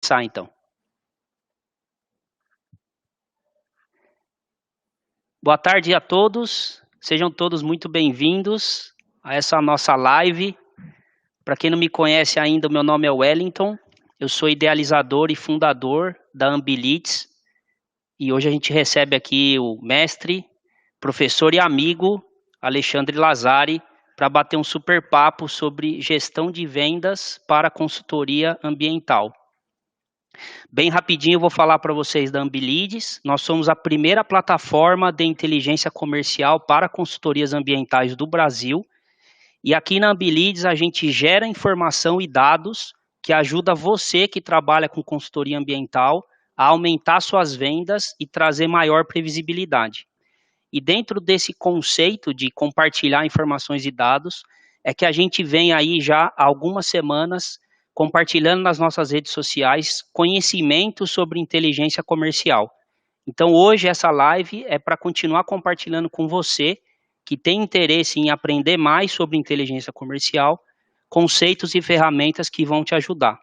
começar então. Boa tarde a todos, sejam todos muito bem-vindos a essa nossa live. Para quem não me conhece ainda, o meu nome é Wellington, eu sou idealizador e fundador da Ambilids e hoje a gente recebe aqui o mestre, professor e amigo Alexandre Lazari para bater um super papo sobre gestão de vendas para consultoria ambiental. Bem rapidinho eu vou falar para vocês da Ambilids. Nós somos a primeira plataforma de inteligência comercial para consultorias ambientais do Brasil. E aqui na Ambilids a gente gera informação e dados que ajuda você que trabalha com consultoria ambiental a aumentar suas vendas e trazer maior previsibilidade. E dentro desse conceito de compartilhar informações e dados, é que a gente vem aí já há algumas semanas compartilhando nas nossas redes sociais conhecimento sobre inteligência comercial. Então hoje essa live é para continuar compartilhando com você que tem interesse em aprender mais sobre inteligência comercial, conceitos e ferramentas que vão te ajudar.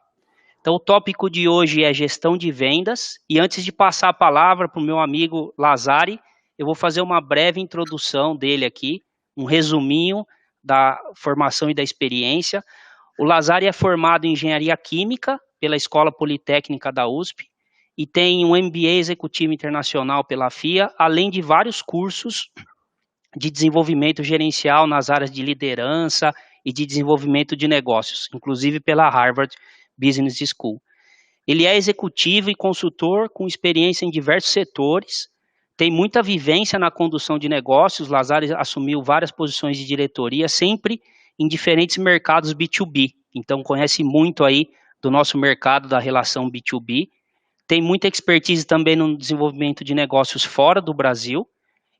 Então o tópico de hoje é gestão de vendas, e antes de passar a palavra para o meu amigo Lazari, eu vou fazer uma breve introdução dele aqui, um resuminho da formação e da experiência. O Lazari é formado em Engenharia Química pela Escola Politécnica da USP e tem um MBA Executivo Internacional pela FIA, além de vários cursos de desenvolvimento gerencial nas áreas de liderança e de desenvolvimento de negócios, inclusive pela Harvard Business School. Ele é executivo e consultor com experiência em diversos setores, tem muita vivência na condução de negócios. Lazari assumiu várias posições de diretoria, sempre em diferentes mercados B2B, então conhece muito aí do nosso mercado da relação B2B, tem muita expertise também no desenvolvimento de negócios fora do Brasil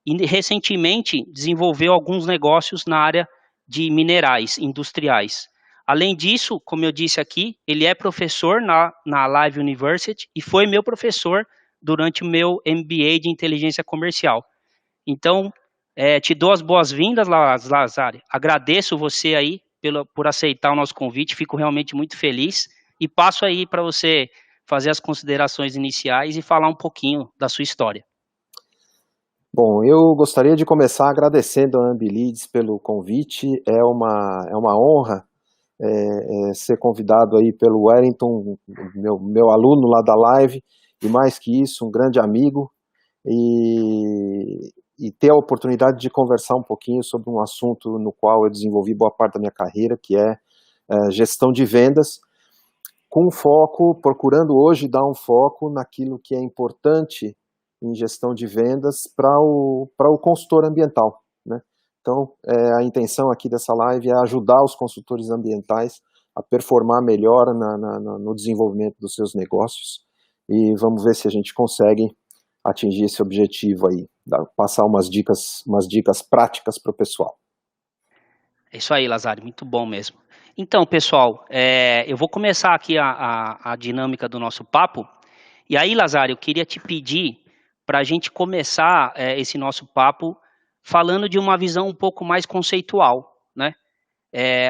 e recentemente desenvolveu alguns negócios na área de minerais industriais. Além disso, como eu disse aqui, ele é professor na Live University e foi meu professor durante o meu MBA de inteligência comercial. Então, te dou as boas-vindas, Lazari. Agradeço você aí por aceitar o nosso convite, fico realmente muito feliz e passo aí para você fazer as considerações iniciais e falar um pouquinho da sua história. Bom, eu gostaria de começar agradecendo a Ambilids pelo convite. É uma honra ser convidado aí pelo Wellington, meu aluno lá da Live, e mais que isso, um grande amigo, e ter a oportunidade de conversar um pouquinho sobre um assunto no qual eu desenvolvi boa parte da minha carreira, que é gestão de vendas, com foco, procurando hoje dar um foco naquilo que é importante em gestão de vendas para o consultor ambiental, né? Então, a intenção aqui dessa live é ajudar os consultores ambientais a performar melhor no desenvolvimento dos seus negócios, e vamos ver se a gente consegue atingir esse objetivo aí, passar umas dicas práticas para o pessoal. É isso aí, Lazari, muito bom mesmo. Então, pessoal, eu vou começar aqui a dinâmica do nosso papo, e aí, Lazari, eu queria te pedir para a gente começar esse nosso papo falando de uma visão um pouco mais conceitual, né?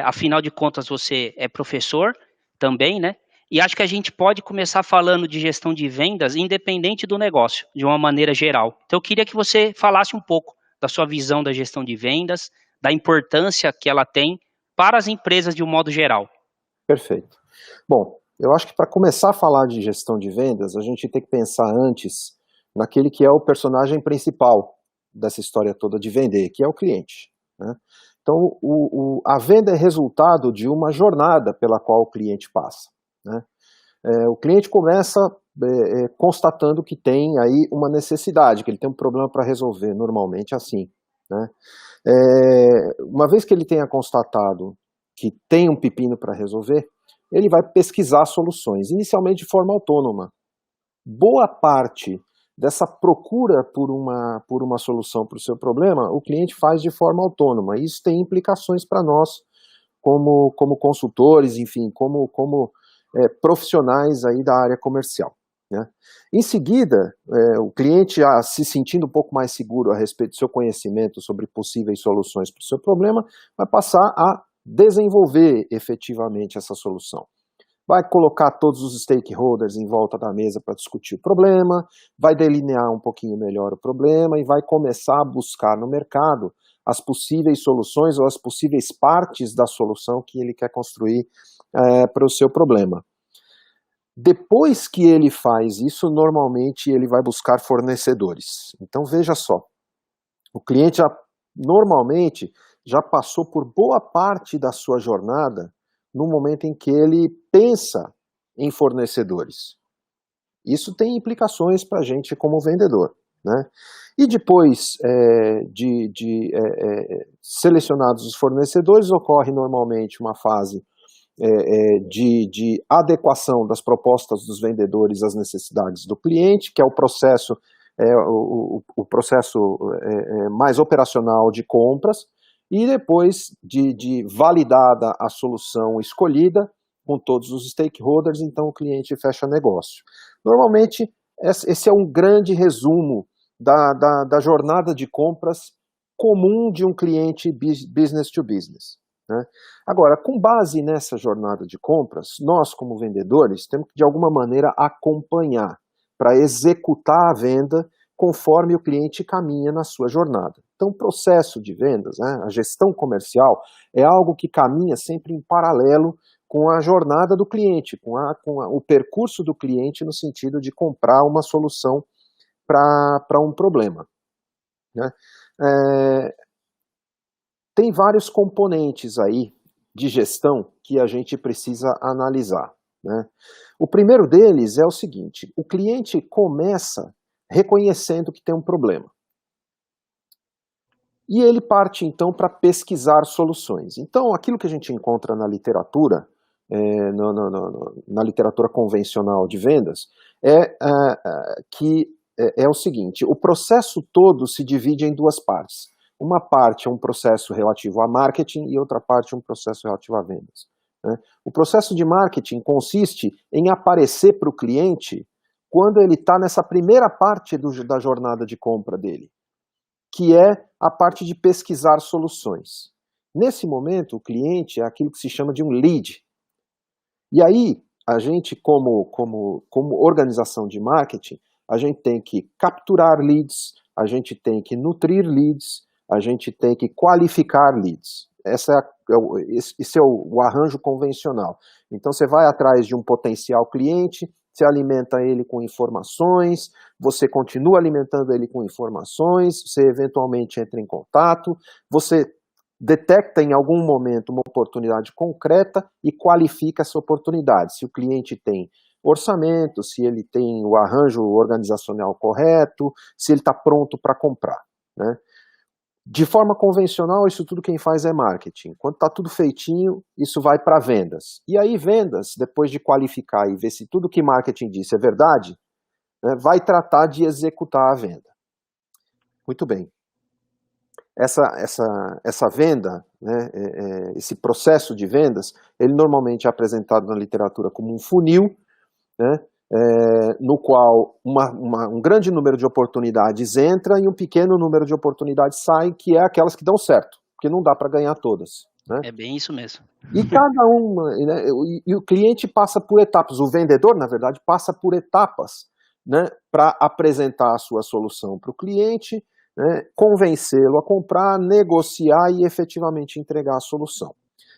Afinal de contas, você é professor também, né? E acho que a gente pode começar falando de gestão de vendas independente do negócio, de uma maneira geral. Então, eu queria que você falasse um pouco da sua visão da gestão de vendas, da importância que ela tem para as empresas de um modo geral. Perfeito. Bom, eu acho que para começar a falar de gestão de vendas, a gente tem que pensar antes naquele que é o personagem principal dessa história toda de vender, que é o cliente, né? Então, a venda é resultado de uma jornada pela qual o cliente passa, né? O cliente começa constatando que tem aí uma necessidade, que ele tem um problema para resolver, normalmente assim, né? Uma vez que ele tenha constatado que tem um pepino para resolver, ele vai pesquisar soluções, inicialmente de forma autônoma. Boa parte dessa procura por uma solução para o seu problema, o cliente faz de forma autônoma. Isso tem implicações para nós, como consultores, enfim, como profissionais aí da área comercial, né? Em seguida, o cliente, se sentindo um pouco mais seguro a respeito do seu conhecimento sobre possíveis soluções para o seu problema, vai passar a desenvolver efetivamente essa solução. vai colocar todos os stakeholders em volta da mesa para discutir o problema, vai delinear um pouquinho melhor o problema e vai começar a buscar no mercado as possíveis soluções ou as possíveis partes da solução que ele quer construir para o seu problema. Depois que ele faz isso, normalmente ele vai buscar fornecedores. Então veja só, o cliente normalmente já passou por boa parte da sua jornada no momento em que ele pensa em fornecedores. Isso tem implicações para a gente como vendedor, né? E depois selecionados os fornecedores, ocorre normalmente uma fase de adequação das propostas dos vendedores às necessidades do cliente, que é o processo, o processo mais operacional de compras, e depois de validada a solução escolhida com todos os stakeholders, então o cliente fecha negócio. Normalmente, esse é um grande resumo da jornada de compras comum de um cliente business to business, né? Agora, com base nessa jornada de compras, nós como vendedores temos que de alguma maneira acompanhar para executar a venda conforme o cliente caminha na sua jornada. Então, o processo de vendas, né, a gestão comercial, é algo que caminha sempre em paralelo com a jornada do cliente, com o percurso do cliente no sentido de comprar uma solução para um problema, né? Tem vários componentes aí de gestão que a gente precisa analisar, né? O primeiro deles é o seguinte: o cliente começa reconhecendo que tem um problema. E ele parte então para pesquisar soluções. Então, aquilo que a gente encontra na literatura, na literatura convencional de vendas, é o seguinte: o processo todo se divide em duas partes. Uma parte é um processo relativo a marketing e outra parte é um processo relativo a vendas, né? O processo de marketing consiste em aparecer para o cliente quando ele está nessa primeira parte da jornada de compra dele, que é a parte de pesquisar soluções. Nesse momento, o cliente é aquilo que se chama de um lead. E aí, a gente, como organização de marketing, a gente tem que capturar leads, a gente tem que nutrir leads, a gente tem que qualificar leads. Esse é o arranjo convencional. Então, você vai atrás de um potencial cliente, você alimenta ele com informações, você continua alimentando ele com informações, você eventualmente entra em contato, você detecta em algum momento uma oportunidade concreta e qualifica essa oportunidade. Se o cliente tem orçamento, se ele tem o arranjo organizacional correto, se ele está pronto para comprar, né? De forma convencional, isso tudo quem faz é marketing. Quando está tudo feitinho, isso vai para vendas. E aí vendas, depois de qualificar e ver se tudo que marketing disse é verdade, né, vai tratar de executar a venda. Muito bem. Essa venda, né, esse processo de vendas, ele normalmente é apresentado na literatura como um funil, né, no qual um grande número de oportunidades entra e um pequeno número de oportunidades sai, que é aquelas que dão certo, porque não dá para ganhar todas, né? É bem isso mesmo. E cada uma, né, e o cliente passa por etapas, o vendedor, na verdade, passa por etapas, né, para apresentar a sua solução para o cliente, né, convencê-lo a comprar, negociar e efetivamente entregar a solução.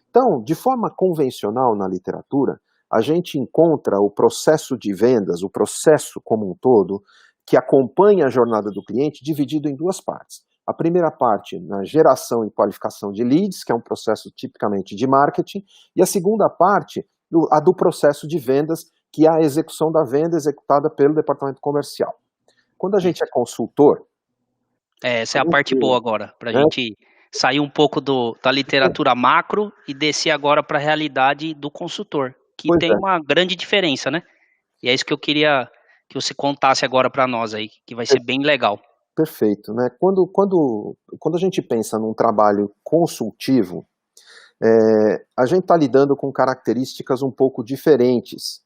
Então, de forma convencional na literatura, a gente encontra o processo de vendas, o processo como um todo, que acompanha a jornada do cliente, dividido em duas partes. A primeira parte na geração e qualificação de leads, que é um processo tipicamente de marketing, e a segunda parte, a do processo de vendas, que é a execução da venda executada pelo departamento comercial. Quando a gente é consultor... Essa é a parte boa agora, para a gente sair um pouco da literatura macro e descer agora para a realidade do consultor, que tem uma grande diferença, né? E é isso que eu queria que você contasse agora para nós aí, que vai ser bem legal. Perfeito, né? Quando a gente pensa num trabalho consultivo, a gente está lidando com características um pouco diferentes.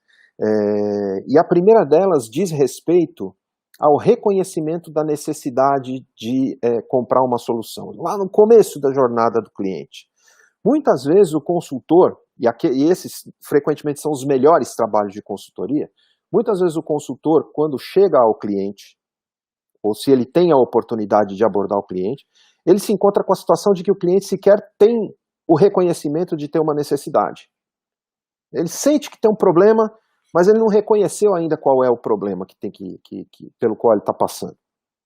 E a primeira delas diz respeito ao reconhecimento da necessidade de comprar uma solução, lá no começo da jornada do cliente. Muitas vezes o consultor e esses frequentemente são os melhores trabalhos de consultoria, muitas vezes o consultor, quando chega ao cliente, ou se ele tem a oportunidade de abordar o cliente, ele se encontra com a situação de que o cliente sequer tem o reconhecimento de ter uma necessidade. Ele sente que tem um problema, mas ele não reconheceu ainda qual é o problema pelo qual ele está passando,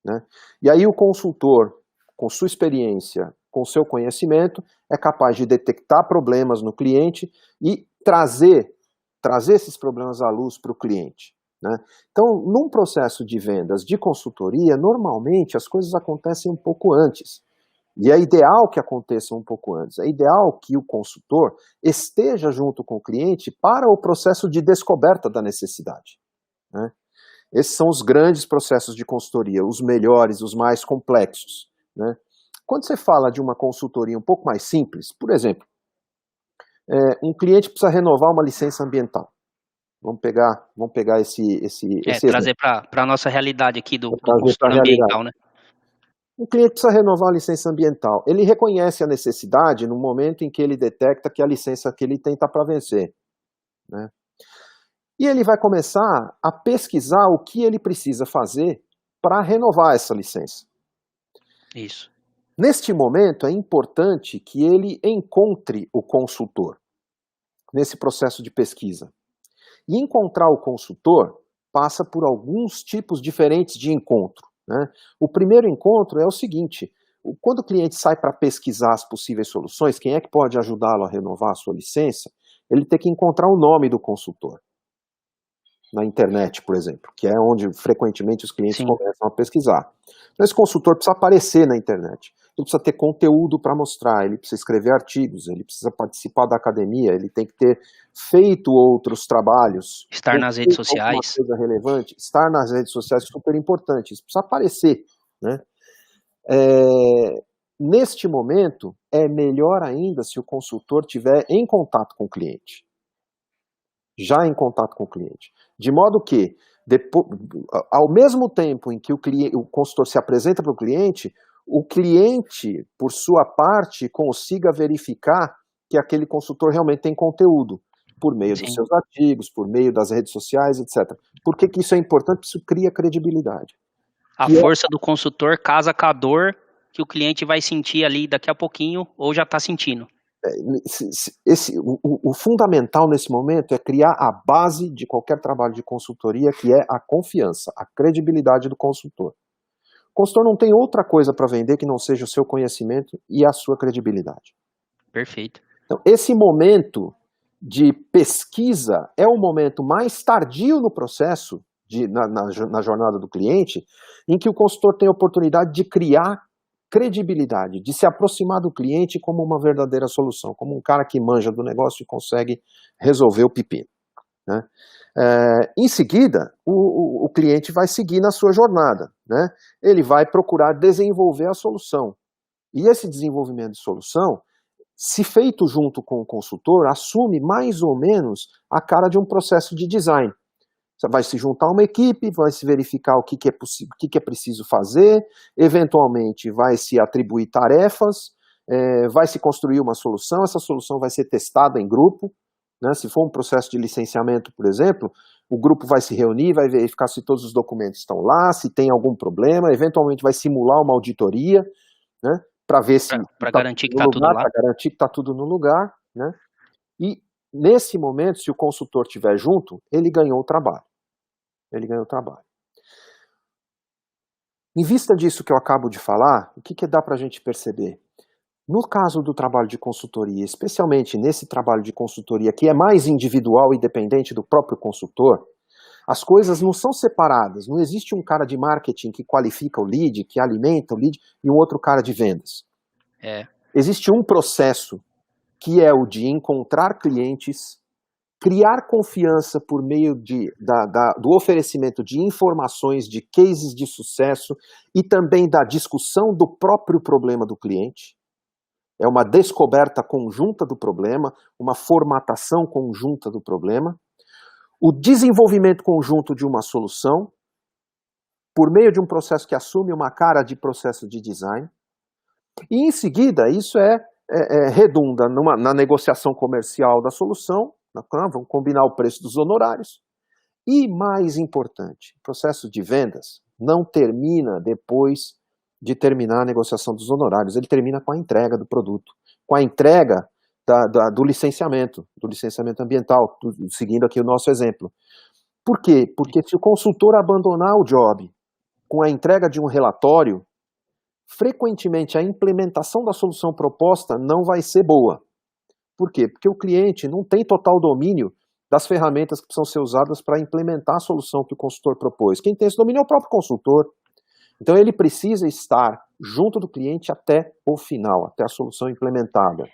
né? E aí o consultor, com sua experiência, com seu conhecimento, é capaz de detectar problemas no cliente e trazer esses problemas à luz para o cliente, né? Então, num processo de vendas de consultoria, normalmente as coisas acontecem um pouco antes. E é ideal que aconteça um pouco antes. É ideal que o consultor esteja junto com o cliente para o processo de descoberta da necessidade, né? Esses são os grandes processos de consultoria, os melhores, os mais complexos, né? Quando você fala de uma consultoria um pouco mais simples, por exemplo, um cliente precisa renovar uma licença ambiental. Vamos pegar esse trazer para a nossa realidade aqui do trazer consultor ambiental, né? Um cliente precisa renovar a licença ambiental. Ele reconhece a necessidade no momento em que ele detecta que a licença que ele tem está para vencer, né? E ele vai começar a pesquisar o que ele precisa fazer para renovar essa licença. Isso. Neste momento, é importante que ele encontre o consultor nesse processo de pesquisa. E encontrar o consultor passa por alguns tipos diferentes de encontro, né? O primeiro encontro é o seguinte: quando o cliente sai para pesquisar as possíveis soluções, quem é que pode ajudá-lo a renovar a sua licença, ele tem que encontrar o nome do consultor na internet, por exemplo, que é onde frequentemente os clientes começam a pesquisar. Então esse consultor precisa aparecer na internet, ele precisa ter conteúdo para mostrar, ele precisa escrever artigos, ele precisa participar da academia, ele tem que ter feito outros trabalhos. Estar nas redes sociais. Coisa relevante, estar nas redes sociais é super importante, isso precisa aparecer, né? Neste momento, é melhor ainda se o consultor estiver em contato com o cliente. Já em contato com o cliente. De modo que, ao mesmo tempo em que o consultor se apresenta para o cliente, por sua parte, consiga verificar que aquele consultor realmente tem conteúdo, por meio dos seus artigos, por meio das redes sociais, etc. Por que isso é importante? Porque isso cria credibilidade. A força do consultor casa com a dor que o cliente vai sentir ali daqui a pouquinho, ou já está sentindo. O fundamental nesse momento é criar a base de qualquer trabalho de consultoria, que é a confiança, a credibilidade do consultor. O consultor não tem outra coisa para vender que não seja o seu conhecimento e a sua credibilidade. Perfeito. Então, esse momento de pesquisa é o momento mais tardio no processo, na jornada do cliente, em que o consultor tem a oportunidade de criar credibilidade, de se aproximar do cliente como uma verdadeira solução, como um cara que manja do negócio e consegue resolver o pepino, né? Em seguida, o cliente vai seguir na sua jornada, né? Ele vai procurar desenvolver a solução. E esse desenvolvimento de solução, se feito junto com o consultor, assume mais ou menos a cara de um processo de design. Você vai se juntar a uma equipe, vai se verificar o que é possível, o que é preciso fazer, eventualmente vai se atribuir tarefas, vai se construir uma solução, essa solução vai ser testada em grupo, né? Se for um processo de licenciamento, por exemplo, o grupo vai se reunir, vai verificar se todos os documentos estão lá, se tem algum problema, eventualmente vai simular uma auditoria, né? Para ver se para garantir que está tudo lá, para garantir que está tudo no lugar, né? E nesse momento, se o consultor estiver junto, ele ganhou o trabalho. Ele ganhou o trabalho. Em vista disso que eu acabo de falar, o que dá para a gente perceber? No caso do trabalho de consultoria, especialmente nesse trabalho de consultoria que é mais individual e dependente do próprio consultor, as coisas não são separadas. Não existe um cara de marketing que qualifica o lead, que alimenta o lead, e um outro cara de vendas. Existe um processo que é o de encontrar clientes, criar confiança por meio do oferecimento de informações, de cases de sucesso e também da discussão do próprio problema do cliente. É uma descoberta conjunta do problema, uma formatação conjunta do problema, o desenvolvimento conjunto de uma solução por meio de um processo que assume uma cara de processo de design. E em seguida, isso é redunda na negociação comercial da solução, vamos combinar o preço dos honorários, e mais importante, o processo de vendas não termina depois de terminar a negociação dos honorários, ele termina com a entrega do produto, com a entrega do licenciamento ambiental, seguindo aqui o nosso exemplo. Por quê? Porque se o consultor abandonar o job com a entrega de um relatório, frequentemente a implementação da solução proposta não vai ser boa. Por quê? Porque o cliente não tem total domínio das ferramentas que precisam ser usadas para implementar a solução que o consultor propôs. Quem tem esse domínio é o próprio consultor. Então ele precisa estar junto do cliente até o final, até a solução implementada.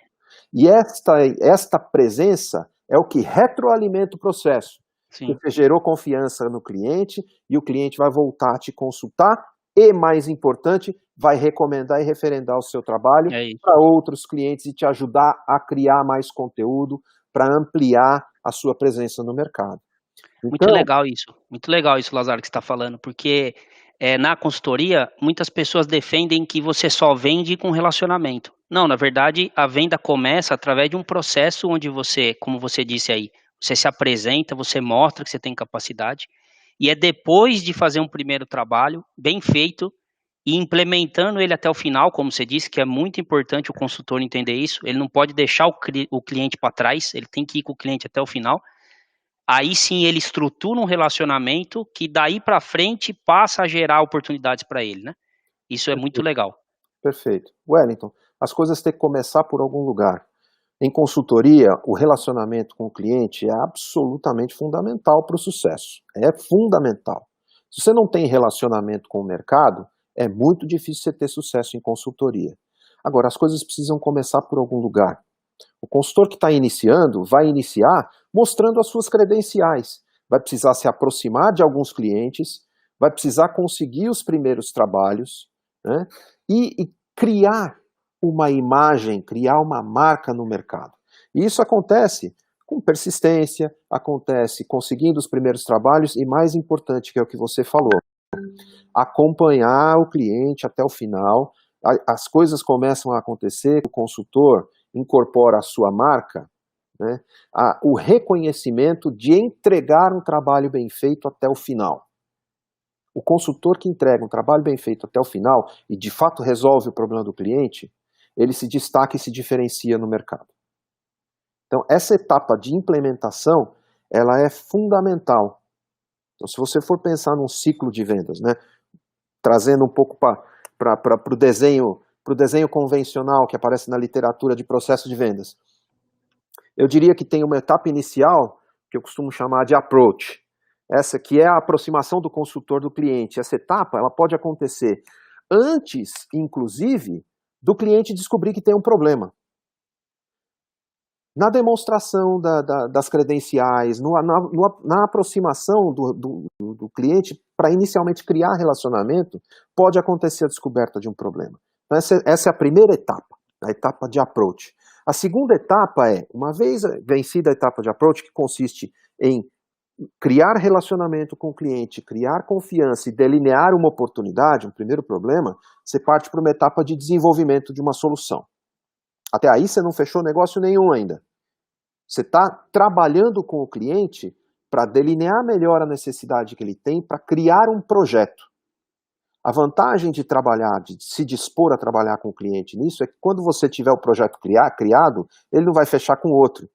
E esta presença é o que retroalimenta o processo. Sim. Você gerou confiança no cliente e o cliente vai voltar a te consultar e, mais importante, vai recomendar e referendar o seu trabalho para outros clientes e te ajudar a criar mais conteúdo para ampliar a sua presença no mercado. Então, muito legal isso, Lazaro, que você está falando, porque na consultoria, muitas pessoas defendem que você só vende com relacionamento. Não, na verdade, a venda começa através de um processo onde você, como você disse aí, você se apresenta, você mostra que você tem capacidade, e é depois de fazer um primeiro trabalho bem feito e implementando ele até o final, como você disse, que é muito importante o consultor entender isso, ele não pode deixar o cliente para trás, ele tem que ir com o cliente até o final. Aí sim ele estrutura um relacionamento que daí para frente passa a gerar oportunidades para ele, né? Isso é muito legal. Perfeito. Wellington, as coisas têm que começar por algum lugar. Em consultoria, o relacionamento com o cliente é absolutamente fundamental para o sucesso. É fundamental. Se você não tem relacionamento com o mercado, é muito difícil você ter sucesso em consultoria. Agora, as coisas precisam começar por algum lugar. O consultor que está iniciando vai iniciar mostrando as suas credenciais. Vai precisar se aproximar de alguns clientes, vai precisar conseguir os primeiros trabalhos, né? E criar uma imagem, criar uma marca no mercado. E isso acontece com persistência, acontece conseguindo os primeiros trabalhos e, mais importante, que é o que você falou, acompanhar o cliente até o final. As coisas começam a acontecer, o consultor incorpora a sua marca, né, o reconhecimento de entregar um trabalho bem feito até o final. O consultor que entrega um trabalho bem feito até o final e de fato resolve o problema do cliente, ele se destaca e se diferencia no mercado. Então, essa etapa de implementação, ela é fundamental. Então, se você for pensar num ciclo de vendas, né, trazendo um pouco para o desenho convencional que aparece na literatura de processo de vendas, eu diria que tem uma etapa inicial, que eu costumo chamar de approach. Essa que é a aproximação do consultor do cliente. Essa etapa, ela pode acontecer antes, inclusive, do cliente descobrir que tem um problema. Na demonstração das credenciais, na aproximação do cliente, para inicialmente criar relacionamento, pode acontecer a descoberta de um problema. Então, essa é a primeira etapa, a etapa de approach. A segunda etapa é, uma vez vencida a etapa de approach, que consiste em criar relacionamento com o cliente, criar confiança e delinear uma oportunidade, um primeiro problema, você parte para uma etapa de desenvolvimento de uma solução. Até aí você não fechou negócio nenhum ainda. Você está trabalhando com o cliente para delinear melhor a necessidade que ele tem para criar um projeto. A vantagem de trabalhar, de se dispor a trabalhar com o cliente nisso é que quando você tiver o projeto criado, ele não vai fechar com outro,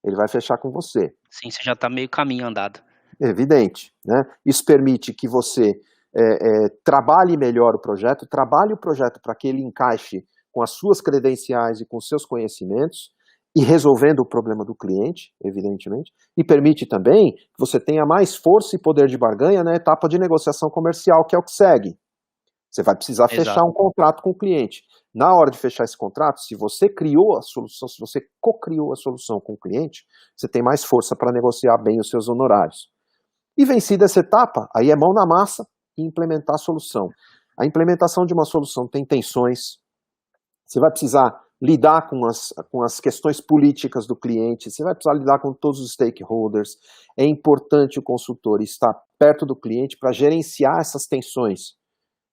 ele vai fechar com você. Sim, você já está meio caminho andado. Evidente, né? Isso permite que você trabalhe melhor o projeto, trabalhe o projeto para que ele encaixe com as suas credenciais e com os seus conhecimentos, e resolvendo o problema do cliente, evidentemente, e permite também que você tenha mais força e poder de barganha na etapa de negociação comercial, que é o que segue. Você vai precisar fechar um contrato com o cliente. Na hora de fechar esse contrato, se você criou a solução, se você co-criou a solução com o cliente, você tem mais força para negociar bem os seus honorários. E vencida essa etapa, aí é mão na massa e implementar a solução. A implementação de uma solução tem tensões, você vai precisar lidar com as questões políticas do cliente, você vai precisar lidar com todos os stakeholders. É importante o consultor estar perto do cliente para gerenciar essas tensões,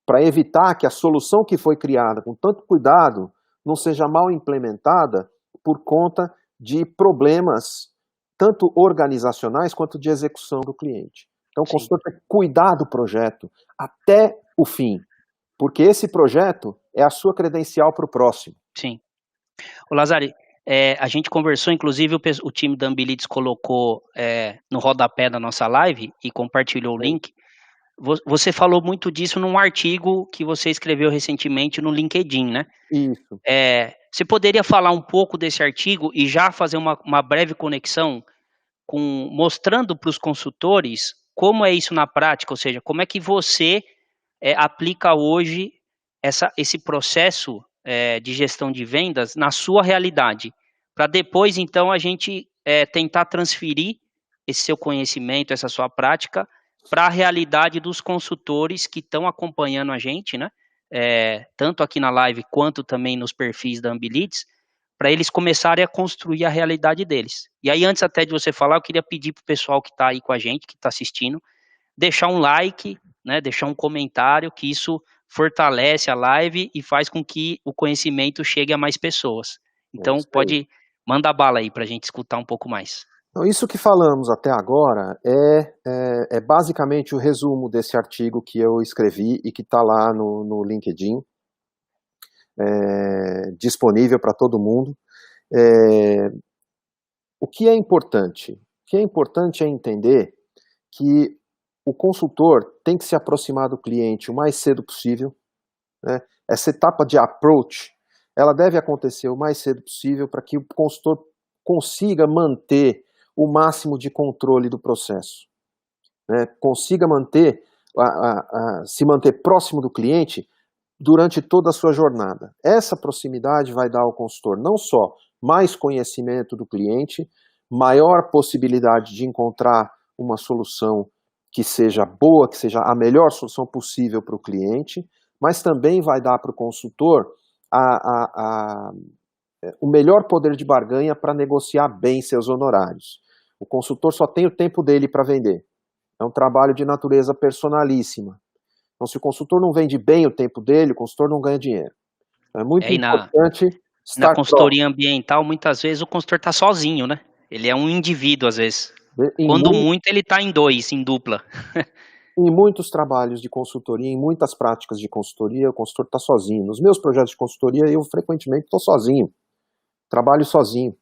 para evitar que a solução que foi criada com tanto cuidado não seja mal implementada por conta de problemas tanto organizacionais quanto de execução do cliente. Então, o consultor tem que cuidar do projeto até o fim, porque esse projeto é a sua credencial para o próximo. Sim. Ô Lazari, a gente conversou, inclusive o time da Ambilites colocou no rodapé da nossa live e compartilhou o link. Você falou muito disso num artigo que você escreveu recentemente no LinkedIn, né? Isso. Você poderia falar um pouco desse artigo e já fazer uma breve conexão mostrando para os consultores como é isso na prática, ou seja, como é que você aplica hoje esse processo de gestão de vendas na sua realidade, para depois, então, a gente tentar transferir esse seu conhecimento, essa sua prática, para a realidade dos consultores que estão acompanhando a gente, né? Tanto aqui na live quanto também nos perfis da Ambilites, para eles começarem a construir a realidade deles. E aí, antes até de você falar, eu queria pedir para o pessoal que está aí com a gente, que está assistindo, deixar um like, né, deixar um comentário, que isso fortalece a live e faz com que o conhecimento chegue a mais pessoas. Então, pode mandar bala aí para a gente escutar um pouco mais. Então, isso que falamos até agora é basicamente o resumo desse artigo que eu escrevi e que está lá no LinkedIn, disponível para todo mundo. O que é importante? O que é importante é entender que o consultor tem que se aproximar do cliente o mais cedo possível, né? Essa etapa de approach, ela deve acontecer o mais cedo possível para que o consultor consiga manter o máximo de controle do processo, né? Consiga se manter próximo do cliente durante toda a sua jornada. Essa proximidade vai dar ao consultor não só mais conhecimento do cliente, maior possibilidade de encontrar uma solução que seja boa, que seja a melhor solução possível para o cliente, mas também vai dar para o consultor o melhor poder de barganha para negociar bem seus honorários. O consultor só tem o tempo dele para vender. É um trabalho de natureza personalíssima. Então, se o consultor não vende bem o tempo dele, o consultor não ganha dinheiro. É muito importante estar na consultoria ambiental, muitas vezes o consultor está sozinho, né? Ele é um indivíduo, às vezes. Quando muito, ele está em dupla. Em muitos trabalhos de consultoria, em muitas práticas de consultoria, o consultor está sozinho. Nos meus projetos de consultoria, eu frequentemente estou sozinho. Trabalho sozinho.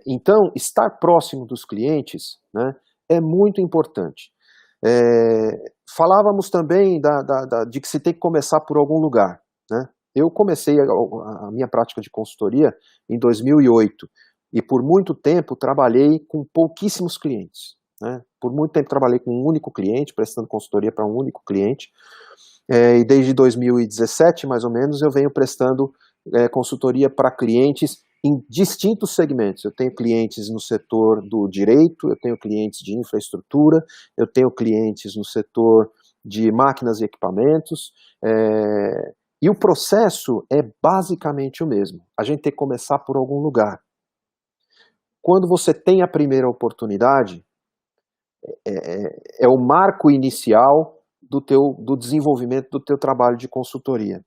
Então, estar próximo dos clientes, né, é muito importante. Falávamos também de que se tem que começar por algum lugar, né? Eu comecei a minha prática de consultoria em 2008 e por muito tempo trabalhei com pouquíssimos clientes, né? Por muito tempo trabalhei com um único cliente, prestando consultoria para um único cliente, e desde 2017, mais ou menos, eu venho prestando consultoria para clientes em distintos segmentos. Eu tenho clientes no setor do direito, eu tenho clientes de infraestrutura, eu tenho clientes no setor de máquinas e equipamentos, e o processo é basicamente o mesmo. A gente tem que começar por algum lugar. Quando você tem a primeira oportunidade, é o marco inicial do desenvolvimento do teu trabalho de consultoria.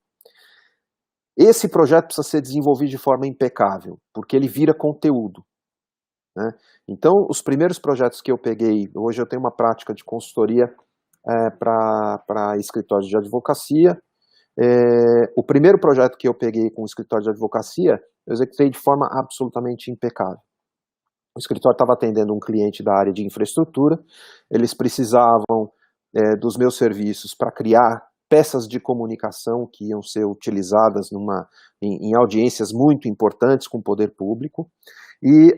Esse projeto precisa ser desenvolvido de forma impecável, porque ele vira conteúdo, né? Então, os primeiros projetos que eu peguei, hoje eu tenho uma prática de consultoria para escritórios de advocacia. O primeiro projeto que eu peguei com o escritório de advocacia, eu executei de forma absolutamente impecável. O escritório estava atendendo um cliente da área de infraestrutura, eles precisavam dos meus serviços para criar peças de comunicação que iam ser utilizadas em audiências muito importantes com o poder público, e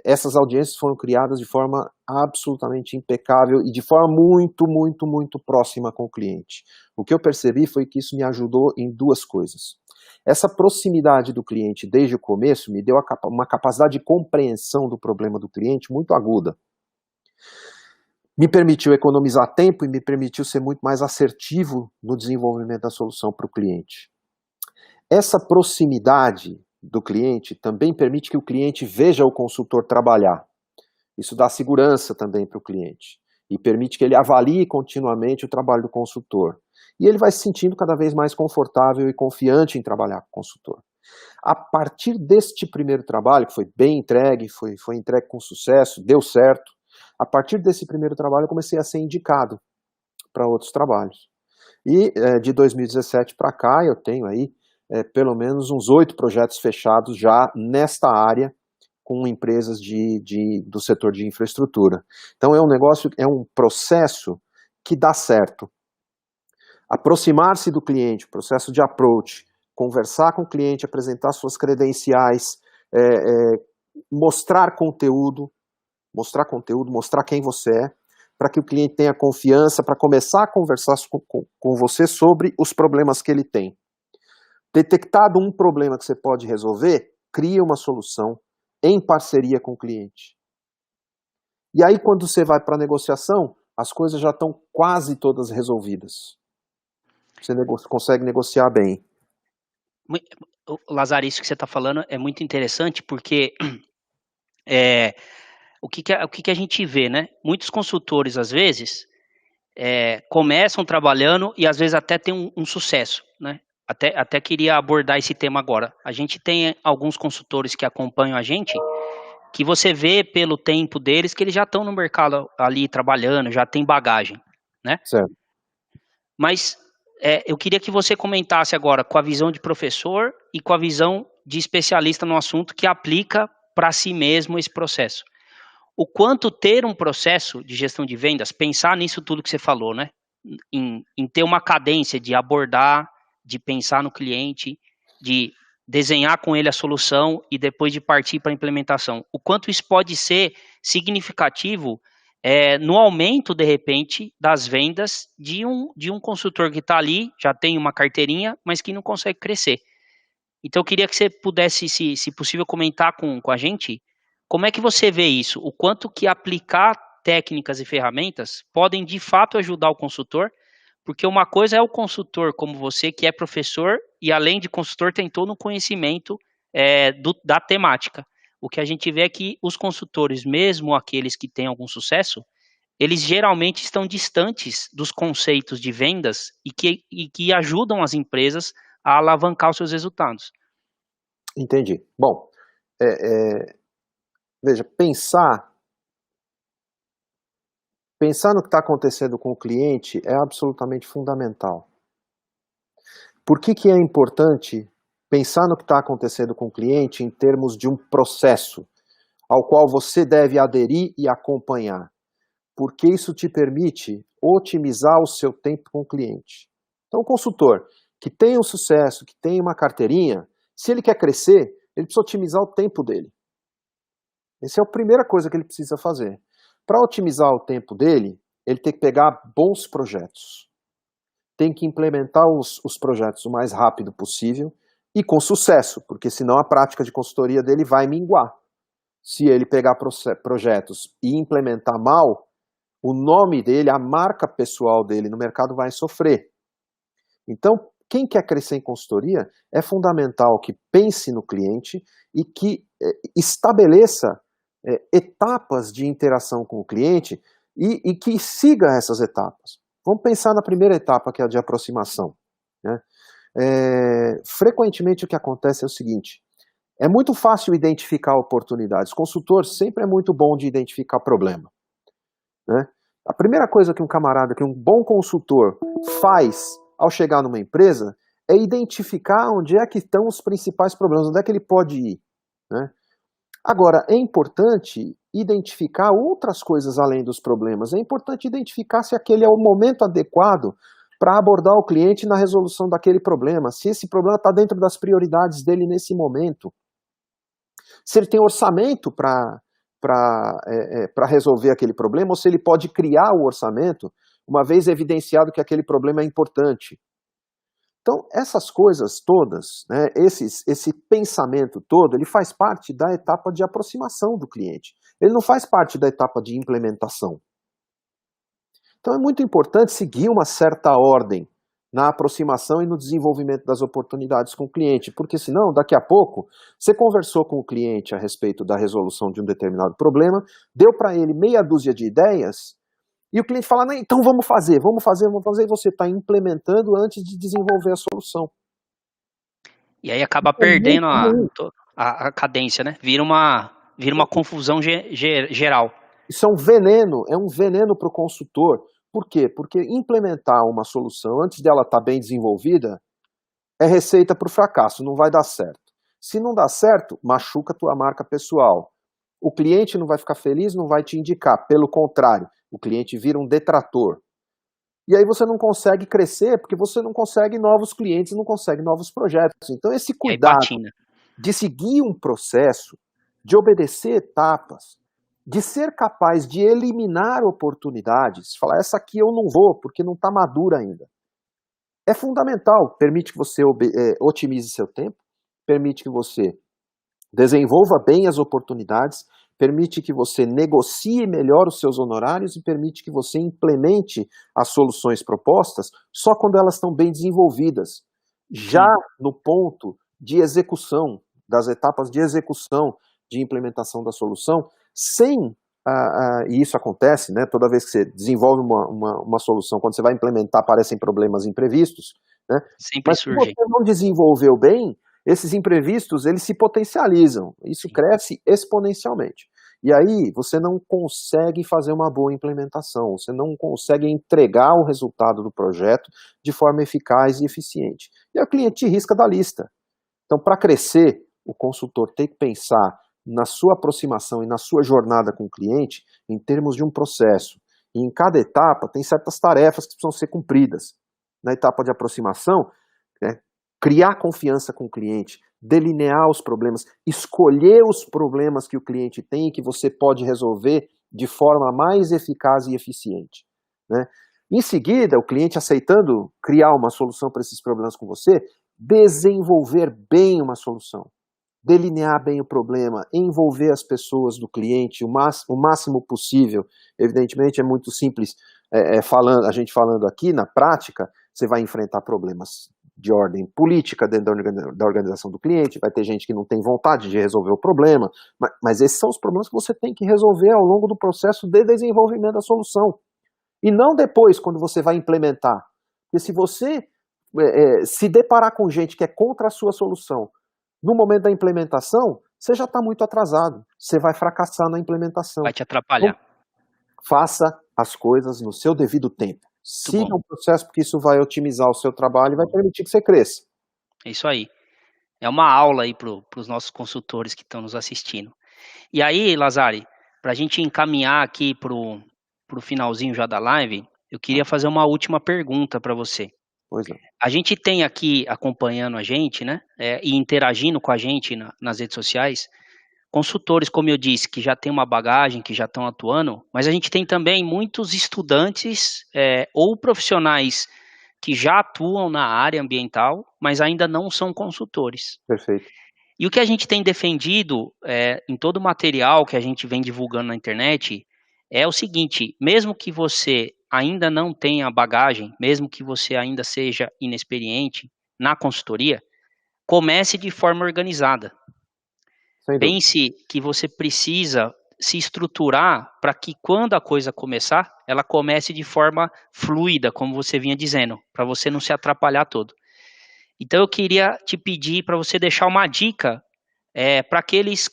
essas audiências foram criadas de forma absolutamente impecável e de forma muito, muito, muito próxima com o cliente. O que eu percebi foi que isso me ajudou em duas coisas. Essa proximidade do cliente desde o começo me deu uma capacidade de compreensão do problema do cliente muito aguda. Me permitiu economizar tempo e me permitiu ser muito mais assertivo no desenvolvimento da solução para o cliente. Essa proximidade do cliente também permite que o cliente veja o consultor trabalhar. Isso dá segurança também para o cliente e permite que ele avalie continuamente o trabalho do consultor. E ele vai se sentindo cada vez mais confortável e confiante em trabalhar com o consultor. A partir deste primeiro trabalho, que foi bem entregue, foi entregue com sucesso, deu certo, a partir desse primeiro trabalho eu comecei a ser indicado para outros trabalhos. E de 2017 para cá eu tenho aí pelo menos uns 8 projetos fechados já nesta área, com empresas do setor de infraestrutura. Então é um negócio, é um processo que dá certo. Aproximar-se do cliente, processo de approach, conversar com o cliente, apresentar suas credenciais, mostrar conteúdo, mostrar quem você é, para que o cliente tenha confiança, para começar a conversar com você sobre os problemas que ele tem. Detectado um problema que você pode resolver, cria uma solução em parceria com o cliente. E aí, quando você vai para a negociação, as coisas já estão quase todas resolvidas. Você consegue negociar bem. Lazar, isso que você está falando é muito interessante, porque o que a gente vê, né? Muitos consultores, às vezes, começam trabalhando e, às vezes, até tem um sucesso, né? Até queria abordar esse tema agora. A gente tem alguns consultores que acompanham a gente, que você vê pelo tempo deles que eles já estão no mercado ali trabalhando, já tem bagagem, né? Certo. Mas eu queria que você comentasse agora com a visão de professor e com a visão de especialista no assunto que aplica para si mesmo esse processo. O quanto ter um processo de gestão de vendas, pensar nisso tudo que você falou, né? Em ter uma cadência de abordar, de pensar no cliente, de desenhar com ele a solução e depois de partir para a implementação. O quanto isso pode ser significativo no aumento, de repente, das vendas de um consultor que está ali, já tem uma carteirinha, mas que não consegue crescer. Então, eu queria que você pudesse, se possível, comentar com a gente como é que você vê isso, o quanto que aplicar técnicas e ferramentas podem, de fato, ajudar o consultor, porque uma coisa é o consultor como você, que é professor, e além de consultor, tem todo um conhecimento da temática. O que a gente vê é que os consultores, mesmo aqueles que têm algum sucesso, eles geralmente estão distantes dos conceitos de vendas e que ajudam as empresas a alavancar os seus resultados. Entendi. Bom, veja, pensar no que está acontecendo com o cliente é absolutamente fundamental. Por que é importante pensar no que está acontecendo com o cliente em termos de um processo ao qual você deve aderir e acompanhar? Porque isso te permite otimizar o seu tempo com o cliente. Então, o consultor que tem um sucesso, que tem uma carteirinha, se ele quer crescer, ele precisa otimizar o tempo dele. Essa é a primeira coisa que ele precisa fazer. Para otimizar o tempo dele, ele tem que pegar bons projetos. Tem que implementar os projetos o mais rápido possível e com sucesso, porque senão a prática de consultoria dele vai minguar. Se ele pegar projetos e implementar mal, o nome dele, a marca pessoal dele no mercado vai sofrer. Então, quem quer crescer em consultoria, é fundamental que pense no cliente e que estabeleça etapas de interação com o cliente e que siga essas etapas. Vamos pensar na primeira etapa, que é a de aproximação, né? Frequentemente o que acontece é o seguinte: é muito fácil identificar oportunidades. Consultor sempre é muito bom de identificar problema, né? A primeira coisa que um bom consultor faz ao chegar numa empresa é identificar onde é que estão os principais problemas, onde é que ele pode ir, né? Agora, é importante identificar outras coisas além dos problemas. É importante identificar se aquele é o momento adequado para abordar o cliente na resolução daquele problema, se esse problema está dentro das prioridades dele nesse momento, se ele tem orçamento para resolver aquele problema, ou se ele pode criar o orçamento, uma vez evidenciado que aquele problema é importante. Então, essas coisas todas, né, esse pensamento todo, ele faz parte da etapa de aproximação do cliente. Ele não faz parte da etapa de implementação. Então, é muito importante seguir uma certa ordem na aproximação e no desenvolvimento das oportunidades com o cliente, porque senão, daqui a pouco, você conversou com o cliente a respeito da resolução de um determinado problema, deu para ele meia dúzia de ideias, E o cliente fala, não, então vamos fazer, e você está implementando antes de desenvolver a solução. E aí acaba É perdendo muito ruim. a cadência, né? Vira uma confusão geral. Isso é um veneno para o consultor. Por quê? Porque implementar uma solução antes dela estar bem desenvolvida é receita para o fracasso, não vai dar certo. Se não dá certo, machuca a tua marca pessoal. O cliente não vai ficar feliz, não vai te indicar. Pelo contrário, o cliente vira um detrator. E aí você não consegue crescer, porque você não consegue novos clientes, não consegue novos projetos. Então esse E aí cuidado patina. de seguir um processo, de obedecer etapas, de ser capaz de eliminar oportunidades, falar, essa aqui eu não vou, porque não está madura ainda. É fundamental, permite que você otimize seu tempo, permite que você desenvolva bem as oportunidades, permite que você negocie melhor os seus honorários e permite que você implemente as soluções propostas só quando elas estão bem desenvolvidas. Já Sim. no ponto de execução, das etapas de execução de implementação da solução, sem, e isso acontece, né, toda vez que você desenvolve uma solução, quando você vai implementar aparecem problemas imprevistos, né, Sempre mas se surgem. você não desenvolveu bem, esses imprevistos, eles se potencializam, isso Sim. cresce exponencialmente. E aí você não consegue fazer uma boa implementação, você não consegue entregar o resultado do projeto de forma eficaz e eficiente. E aí o cliente te risca da lista. Então, para crescer, o consultor tem que pensar na sua aproximação e na sua jornada com o cliente em termos de um processo. E em cada etapa tem certas tarefas que precisam ser cumpridas. Na etapa de aproximação, né, criar confiança com o cliente, delinear os problemas, escolher os problemas que o cliente tem e que você pode resolver de forma mais eficaz e eficiente, né? Em seguida, o cliente aceitando criar uma solução para esses problemas com você, desenvolver bem uma solução, delinear bem o problema, envolver as pessoas do cliente o máximo possível. Evidentemente é muito simples, a gente falando aqui, na prática, você vai enfrentar problemas de ordem política dentro da organização do cliente, vai ter gente que não tem vontade de resolver o problema, mas esses são os problemas que você tem que resolver ao longo do processo de desenvolvimento da solução. E não depois, quando você vai implementar. Porque se você se deparar com gente que é contra a sua solução no momento da implementação, você já está muito atrasado. Você vai fracassar na implementação. Vai te atrapalhar. Então, faça as coisas no seu devido tempo. Muito bom. Siga o processo, porque isso vai otimizar o seu trabalho e vai permitir que você cresça. É isso aí. É uma aula aí para os nossos consultores que estão nos assistindo. E aí, Lazari, para a gente encaminhar aqui para o finalzinho já da live, eu queria fazer uma última pergunta para você. Pois não. A gente tem aqui acompanhando a gente, né, e interagindo com a gente nas redes sociais, consultores, como eu disse, que já têm uma bagagem, que já estão atuando, mas a gente tem também muitos estudantes ou profissionais que já atuam na área ambiental, mas ainda não são consultores. Perfeito. E o que a gente tem defendido em todo o material que a gente vem divulgando na internet é o seguinte: mesmo que você ainda não tenha bagagem, mesmo que você ainda seja inexperiente na consultoria, comece de forma organizada. Sem dúvida. Pense que você precisa se estruturar para que quando a coisa começar, ela comece de forma fluida, como você vinha dizendo, para você não se atrapalhar todo. Então eu queria te pedir para você deixar uma dica para aqueles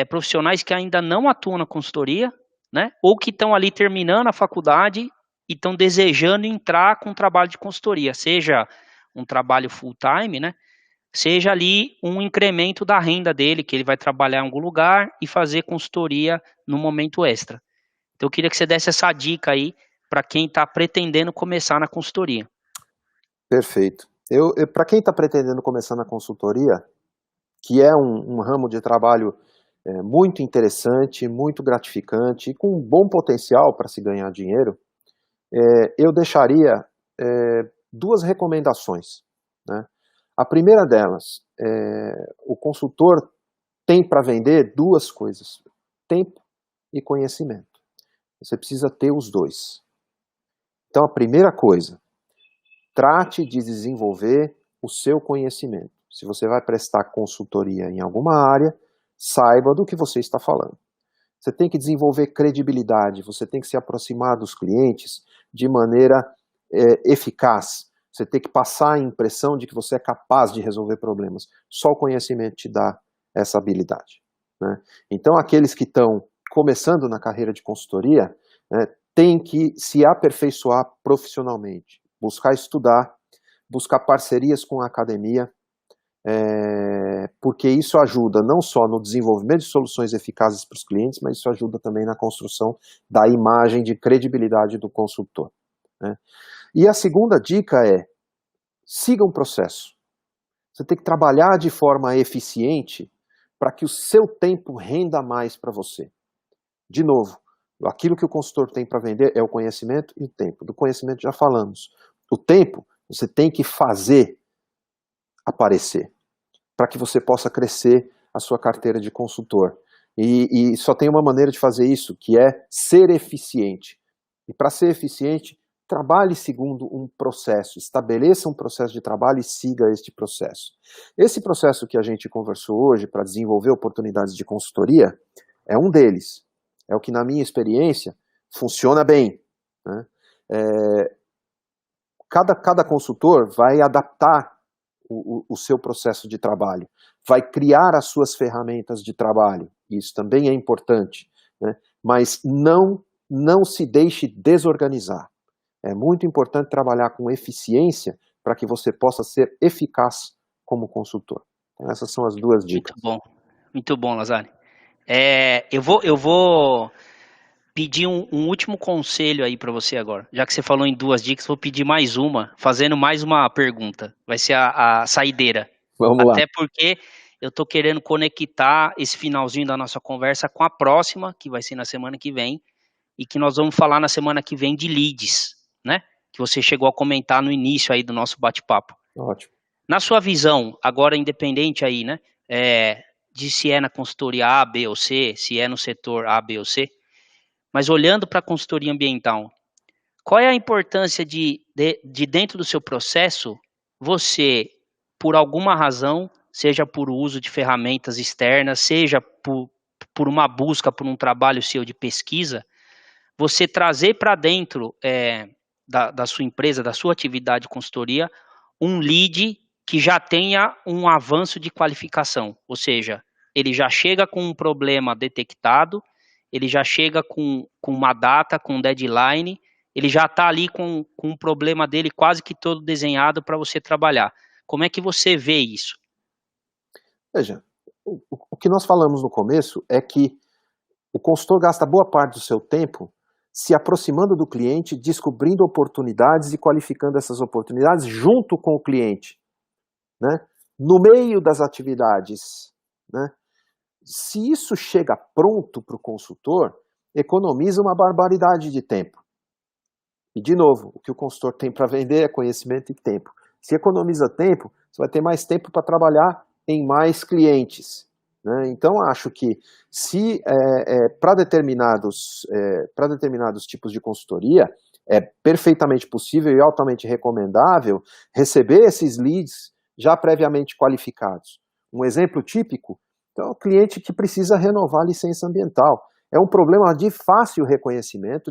profissionais que ainda não atuam na consultoria, né? Ou que estão ali terminando a faculdade e estão desejando entrar com um trabalho de consultoria, seja um trabalho full time, né? Seja ali um incremento da renda dele, que ele vai trabalhar em algum lugar e fazer consultoria no momento extra. Então eu queria que você desse essa dica aí para quem está pretendendo começar na consultoria. Perfeito. Para quem está pretendendo começar na consultoria, que é um ramo de trabalho muito interessante, muito gratificante e com um bom potencial para se ganhar dinheiro, eu deixaria duas recomendações, né? A primeira delas, o consultor tem para vender duas coisas: tempo e conhecimento. Você precisa ter os dois. Então, a primeira coisa, trate de desenvolver o seu conhecimento. Se você vai prestar consultoria em alguma área, saiba do que você está falando. Você tem que desenvolver credibilidade, você tem que se aproximar dos clientes de maneira eficaz. Você tem que passar a impressão de que você é capaz de resolver problemas. Só o conhecimento te dá essa habilidade, né? Então, aqueles que estão começando na carreira de consultoria, né, têm que se aperfeiçoar profissionalmente, buscar estudar, buscar parcerias com a academia, porque isso ajuda não só no desenvolvimento de soluções eficazes para os clientes, mas isso ajuda também na construção da imagem de credibilidade do consultor, né? E a segunda dica é, siga um processo. Você tem que trabalhar de forma eficiente para que o seu tempo renda mais para você. De novo, aquilo que o consultor tem para vender é o conhecimento e o tempo. Do conhecimento já falamos. O tempo, você tem que fazer aparecer, para que você possa crescer a sua carteira de consultor. E só tem uma maneira de fazer isso, que é ser eficiente. E para ser eficiente, trabalhe segundo um processo, estabeleça um processo de trabalho e siga este processo. Esse processo que a gente conversou hoje para desenvolver oportunidades de consultoria é um deles. É o que, na minha experiência, funciona bem, né? Cada consultor vai adaptar o seu processo de trabalho, vai criar as suas ferramentas de trabalho, isso também é importante, né? Mas não se deixe desorganizar. É muito importante trabalhar com eficiência para que você possa ser eficaz como consultor. Então, essas são as duas dicas. Muito bom, Lazari. Eu vou pedir um último conselho aí para você agora. Já que você falou em duas dicas, vou pedir mais uma, fazendo mais uma pergunta. Vai ser a saideira. Vamos lá. Até porque eu estou querendo conectar esse finalzinho da nossa conversa com a próxima, que vai ser na semana que vem, e que nós vamos falar na semana que vem de leads, né? Que você chegou a comentar no início aí do nosso bate-papo. Ótimo. Na sua visão, agora independente aí, né? De se é na consultoria A, B ou C, se é no setor A, B ou C, mas olhando para a consultoria ambiental, qual é a importância de dentro do seu processo, você, por alguma razão, seja por uso de ferramentas externas, seja por uma busca, por um trabalho seu de pesquisa, você trazer para dentro da sua empresa, da sua atividade de consultoria, um lead que já tenha um avanço de qualificação, ou seja, ele já chega com um problema detectado, ele já chega com uma data, com um deadline, ele já está ali com o problema dele quase que todo desenhado para você trabalhar. Como é que você vê isso? Veja, o que nós falamos no começo é que o consultor gasta boa parte do seu tempo se aproximando do cliente, descobrindo oportunidades e qualificando essas oportunidades junto com o cliente, né? No meio das atividades, né? Se isso chega pronto para o consultor, economiza uma barbaridade de tempo. E, de novo, o que o consultor tem para vender é conhecimento e tempo. Se economiza tempo, você vai ter mais tempo para trabalhar em mais clientes, né? Então, acho que se para determinados tipos de consultoria, é perfeitamente possível e altamente recomendável receber esses leads já previamente qualificados. Um exemplo típico é o cliente que precisa renovar a licença ambiental. É um problema de fácil reconhecimento,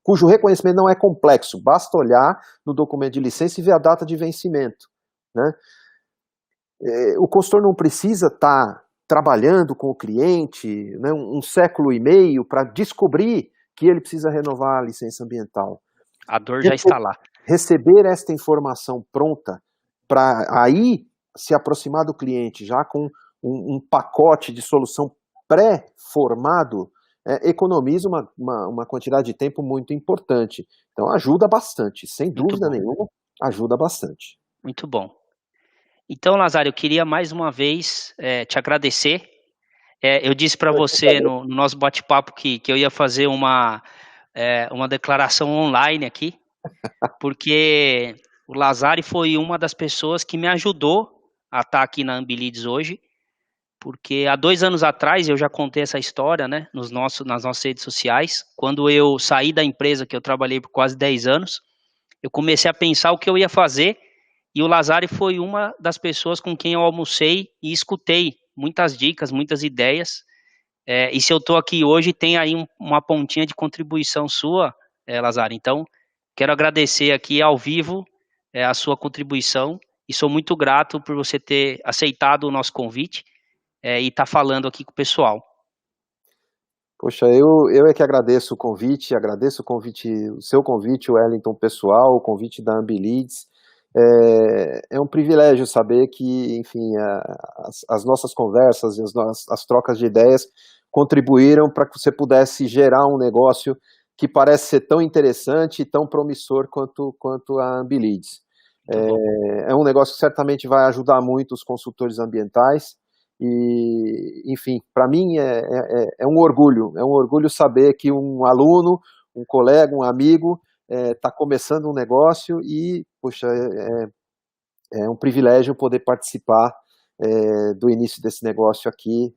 cujo reconhecimento não é complexo. Basta olhar no documento de licença e ver a data de vencimento, né? O consultor não precisa estar trabalhando com o cliente, né, um século e meio para descobrir que ele precisa renovar a licença ambiental. A dor já está lá. Receber esta informação pronta para aí se aproximar do cliente já com um pacote de solução pré-formado, economiza uma quantidade de tempo muito importante. Então ajuda bastante, sem dúvida nenhuma, ajuda bastante. Muito bom. Então, Lazari, eu queria mais uma vez te agradecer. Eu disse para você no nosso bate-papo que eu ia fazer uma declaração online aqui, porque o Lazari foi uma das pessoas que me ajudou a estar aqui na Ambilides hoje, porque há 2 anos atrás eu já contei essa história, né, nas nossas redes sociais. Quando eu saí da empresa que eu trabalhei por quase 10 anos, eu comecei a pensar o que eu ia fazer, e o Lazari foi uma das pessoas com quem eu almocei e escutei muitas dicas, muitas ideias, E se eu estou aqui hoje, tem aí uma pontinha de contribuição sua, Lazari. Então, quero agradecer aqui ao vivo a sua contribuição e sou muito grato por você ter aceitado o nosso convite e estar falando aqui com o pessoal. Poxa, eu é que agradeço o convite, o seu convite, o Wellington pessoal, o convite da Ambilids. É um privilégio saber que, enfim, as nossas conversas e as trocas de ideias contribuíram para que você pudesse gerar um negócio que parece ser tão interessante e tão promissor quanto a Ambilids. É um negócio que certamente vai ajudar muito os consultores ambientais. E, enfim, para mim é um orgulho saber que um aluno, um colega, um amigo está começando um negócio e, poxa, é um privilégio poder participar do início desse negócio aqui,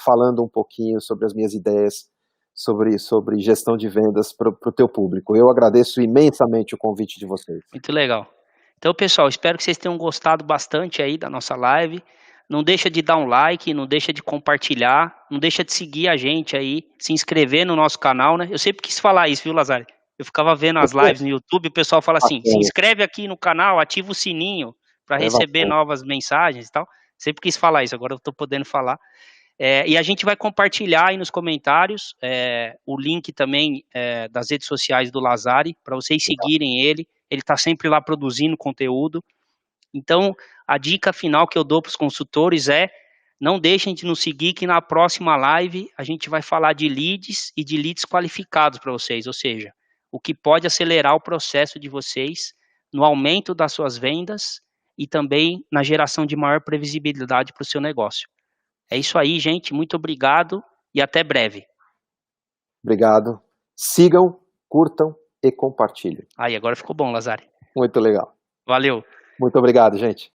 falando um pouquinho sobre as minhas ideias sobre gestão de vendas para o teu público. Eu agradeço imensamente o convite de vocês. Muito legal. Então, pessoal, espero que vocês tenham gostado bastante aí da nossa live. Não deixa de dar um like, não deixa de compartilhar, não deixa de seguir a gente aí, se inscrever no nosso canal, né? Eu sempre quis falar isso, viu, Lazari? Eu ficava vendo as lives no YouTube, o pessoal fala assim, se inscreve aqui no canal, ativa o sininho para receber novas mensagens e tal. Sempre quis falar isso, agora eu estou podendo falar. E a gente vai compartilhar aí nos comentários o link também das redes sociais do Lazari, para vocês seguirem ele. Ele está sempre lá produzindo conteúdo. Então, a dica final que eu dou para os consultores não deixem de nos seguir, que na próxima live a gente vai falar de leads e de leads qualificados para vocês, ou seja, o que pode acelerar o processo de vocês no aumento das suas vendas e também na geração de maior previsibilidade para o seu negócio. É isso aí, gente. Muito obrigado e até breve. Obrigado. Sigam, curtam e compartilhem. Aí, agora ficou bom, Lazari. Muito legal. Valeu. Muito obrigado, gente.